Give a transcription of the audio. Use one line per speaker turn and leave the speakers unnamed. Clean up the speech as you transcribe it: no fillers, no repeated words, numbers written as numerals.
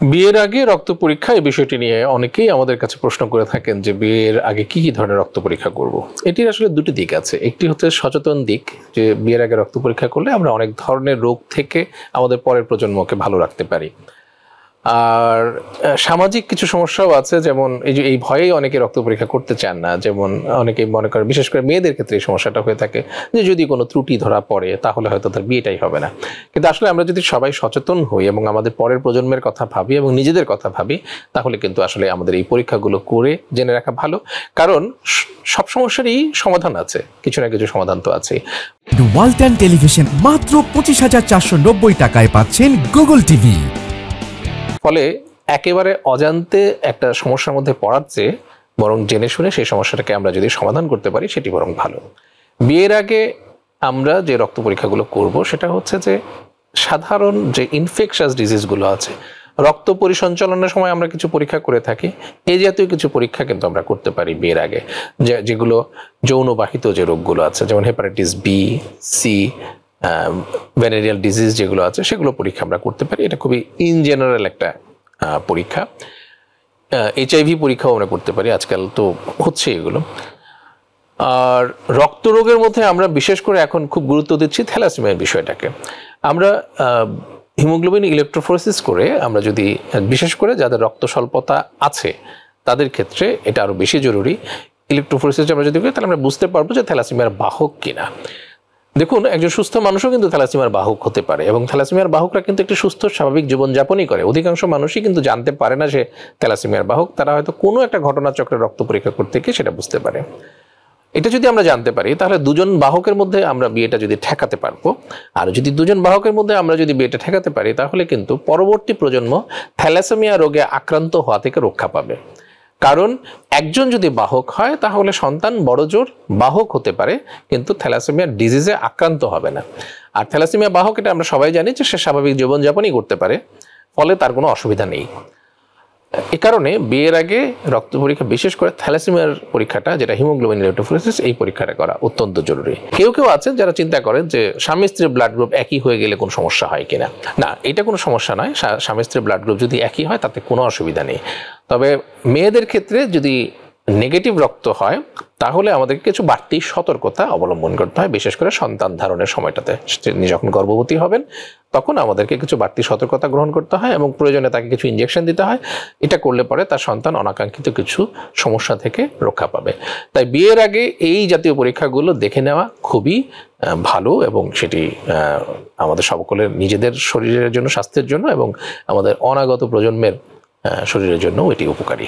বিয়ের আগে রক্ত পরীক্ষা এই বিষয়টি নিয়ে অনেকেই আমাদের কাছে প্রশ্ন করে থাকেন যে বিয়ের আগে কি কি ধরনের রক্ত পরীক্ষা করব। এটির আসলে দুটি দিক আছে। একটি হচ্ছে সচেতন দিক, যে বিয়ের আগে রক্ত পরীক্ষা করলে আমরা অনেক ধরনের রোগ থেকে আমাদের পরের প্রজন্মকে ভালো রাখতে পারি। আর সামাজিক কিছু সমস্যাও আছে, যেমন এই ভয়েই অনেকে রক্ত পরীক্ষা করতে চান না। যেমন অনেকেই মনে করেন, বিশেষ করে মেয়েদের ক্ষেত্রে এই সমস্যাটা হয়ে থাকে যে যদি কোনো ত্রুটি ধরা পড়ে তাহলে হয়তো তার বিয়েটাই হবে না। কিন্তু আসলে আমরা যদি সবাই সচেতন হই এবং আমাদের পরের প্রজন্মের কথা ভাবি এবং নিজেদের কথা ভাবি, তাহলে কিন্তু আসলে আমাদের এই পরীক্ষাগুলো করে জেনে রাখা ভালো। কারণ সব সমস্যারই সমাধান আছে, কিছু না কিছু সমাধান তো আছে।
ওয়ালটন টেলিভিশন মাত্র 25,490 টাকায় পাচ্ছেন গুগল টিভি।
ফলে একেবারে অজান্তে একটা সমস্যার মধ্যে পড়ার চেয়ে বরং জেনে শুনে সেই সমস্যাটাকে আমরা যদি সমাধান করতে পারি সেটি বরং ভালো। বিয়ের আগে আমরা যে রক্ত পরীক্ষাগুলো করব সেটা হচ্ছে যে সাধারণ যে ইনফেকশাস ডিজিজগুলো আছে, রক্ত পরিসঞ্চালনের সময় আমরা কিছু পরীক্ষা করে থাকি, এই জাতীয় কিছু পরীক্ষা কিন্তু আমরা করতে পারি বিয়ের আগে। যেগুলো যৌনবাহিত যে রোগগুলো আছে, যেমন hepatitis B, C, venereal disease যেগুলো আছে, সেগুলো পরীক্ষা আমরা করতে পারি। এটা খুবই ইন জেনারেল একটা পরীক্ষা। HIV পরীক্ষাও আমরা করতে পারি, আজকাল তো হচ্ছে এগুলো। আর রক্ত রোগের মধ্যে আমরা বিশেষ করে এখন খুব গুরুত্ব দিচ্ছি থ্যালাসেমিয়ার বিষয়টাকে। আমরা হিমোগ্লোবিন ইলেকট্রোফোরেসিস করে আমরা যদি, বিশেষ করে যাদের রক্ত স্বল্পতা আছে তাদের ক্ষেত্রে এটা আরও বেশি জরুরি। ইলেকট্রোফোরেসিস আমরা যদি করি তাহলে আমরা বুঝতে পারবো যে থ্যালাসেমিয়ার বাহক কিনা। দেখুন, একজন সুস্থ মানুষও কিন্তু থ্যালাসেমিয়ার বাহক হতে পারে, এবং থ্যালাসেমিয়ার বাহকরা কিন্তু একটি সুস্থ স্বাভাবিক জীবনযাপনই করে। অধিকাংশ মানুষই কিন্তু জানতে পারে না সে থ্যালাসেমিয়ার বাহক। তারা হয়তো কোনো একটা ঘটনাচক্রে রক্ত পরীক্ষা করতে গিয়ে সেটা বুঝতে পারে। এটা যদি আমরা জানতে পারি তাহলে দুজন বাহকের মধ্যে আমরা বিয়েটা যদি ঠেকাতে পারবো, আর যদি দুজন বাহকের মধ্যে আমরা যদি বিয়েটা ঠেকাতে পারি তাহলে কিন্তু পরবর্তী প্রজন্ম থ্যালাসেমিয়া রোগে আক্রান্ত হওয়া থেকে রক্ষা পাবে। কারণ একজন যদি বাহক হয় তাহলে সন্তান বড়জোর বাহক হতে পারে, কিন্তু থ্যালাসেমিয়া ডিজিজে আক্রান্ত হবে না। আর থ্যালাসেমিয়া বাহক, এটা আমরা সবাই জানি যে সে স্বাভাবিক জীবনযাপনই করতে পারে, ফলে তার কোনো অসুবিধা নেই। এ কারণে বিয়ের আগে রক্ত পরীক্ষা, বিশেষ করে থ্যালাসেমিয়ার পরীক্ষাটা, যেটা হিমোগ্লোবিন ইলেকট্রোফোরেসিস, এই পরীক্ষাটা করা অত্যন্ত জরুরি। কেউ কেউ আছেন যারা চিন্তা করেন যে স্বামী স্ত্রীর ব্লাড গ্রুপ একই হয়ে গেলে কোনো সমস্যা হয় কিনা। না, এটা কোনো সমস্যা নয়। স্বামী স্ত্রীর ব্লাড গ্রুপ যদি একই হয় তাতে কোনো অসুবিধা নেই। তবে মেয়েদের ক্ষেত্রে যদি নেগেটিভ রক্ত হয় তাহলে আমাদেরকে কিছু বাড়তি সতর্কতা অবলম্বন করতে হয়, বিশেষ করে সন্তান ধারণের সময়টাতে। তিনি যখন গর্ভবতী হবেন তখন আমাদেরকে কিছু বাড়তি সতর্কতা গ্রহণ করতে হয় এবং প্রয়োজনে তাকে কিছু ইনজেকশন দিতে হয়। এটা করলে পরে তার সন্তান অনাকাঙ্ক্ষিত কিছু সমস্যা থেকে রক্ষা পাবে। তাই বিয়ের আগে এই জাতীয় পরীক্ষাগুলো দেখে নেওয়া খুবই ভালো, এবং সেটি আমাদের সকলের নিজেদের শরীরের জন্য, স্বাস্থ্যের জন্য, এবং আমাদের অনাগত প্রজন্মের শরীরের জন্য এটি উপকারী।